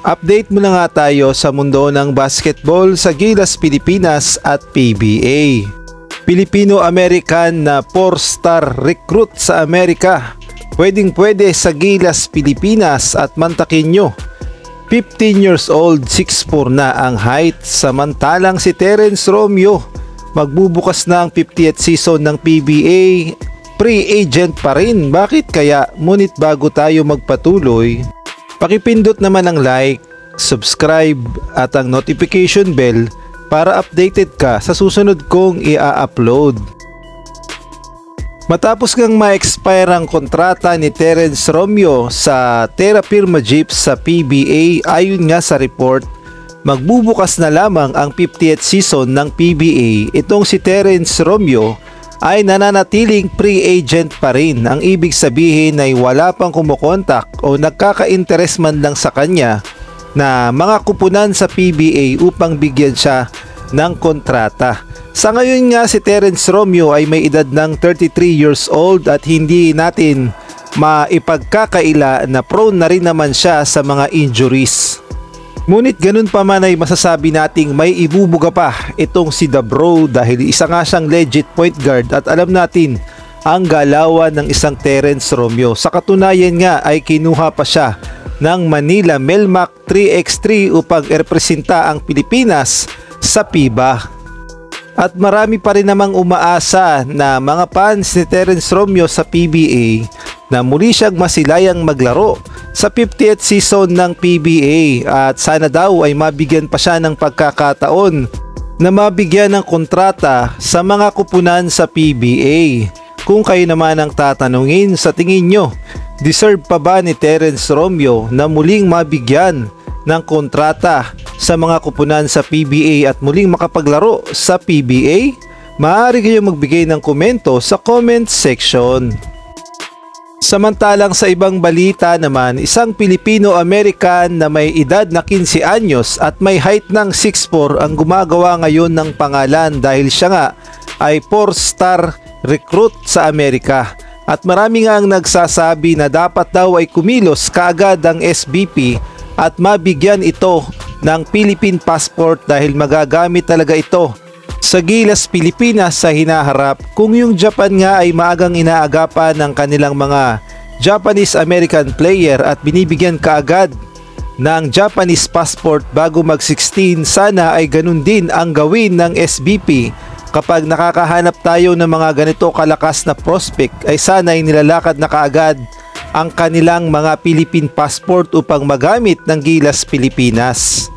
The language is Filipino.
Update muna nga tayo sa mundo ng basketball sa Gilas Pilipinas at PBA. Filipino-American na 4-star recruit sa Amerika. Pwedeng-pwede sa Gilas Pilipinas at Mantaquinho. 15 years old, 6'4 na ang height. Samantalang si Terence Romeo, magbubukas na ang 50th season ng PBA. Free agent pa rin. Bakit kaya? Ngunit bago tayo magpatuloy, pakipindot naman ang like, subscribe at ang notification bell para updated ka sa susunod kong i-upload. Matapos ngang ma-expire ang kontrata ni Terence Romeo sa Terra Firma Jeeps sa PBA, ayon nga sa report, magbubukas na lamang ang 50th season ng PBA. Itong si Terence Romeo ay nananatiling free agent pa rin. Ang ibig sabihin ay wala pang kumukontak o nagkaka-interest man lang sa kanya na mga kupunan sa PBA upang bigyan siya ng kontrata. Sa ngayon nga si Terence Romeo ay may edad ng 33 years old at hindi natin maipagkakaila na prone na rin naman siya sa mga injuries. Ngunit ganun pa man ay masasabi nating may ibubuga pa itong si The Bro dahil isa nga siyang legit point guard at alam natin ang galawan ng isang Terence Romeo. Sa katunayan nga ay kinuha pa siya ng Manila Melmac 3x3 upang representa ang Pilipinas sa FIBA. At marami pa rin namang umaasa na mga fans ni Terence Romeo sa PBA na muli siyang masilayang maglaro sa 50th season ng PBA at sana daw ay mabigyan pa siya ng pagkakataon na mabigyan ng kontrata sa mga kupunan sa PBA. Kung kayo naman ang tatanungin, sa tingin nyo, deserve pa ba ni Terence Romeo na muling mabigyan ng kontrata sa mga kupunan sa PBA at muling makapaglaro sa PBA? Maaari kayong magbigay ng komento sa comment section. Samantalang sa ibang balita naman, isang Filipino-American na may edad na 15 anyos at may height ng 6'4 ang gumagawa ngayon ng pangalan dahil siya nga ay 4-star recruit sa Amerika. At marami nga ang nagsasabi na dapat daw ay kumilos kaagad ang SBP at mabigyan ito ng Philippine passport dahil magagamit talaga ito sa Gilas Pilipinas sa hinaharap kung yung Japan nga ay maagang inaagapan ng kanilang mga Japanese-American player at binibigyan kaagad ng Japanese passport bago mag-16. Sana ay ganun din ang gawin ng SBP kapag nakakahanap tayo ng mga ganito kalakas na prospect ay sana ay nilalakad na kaagad ang kanilang mga Philippine passport upang magamit ng Gilas Pilipinas.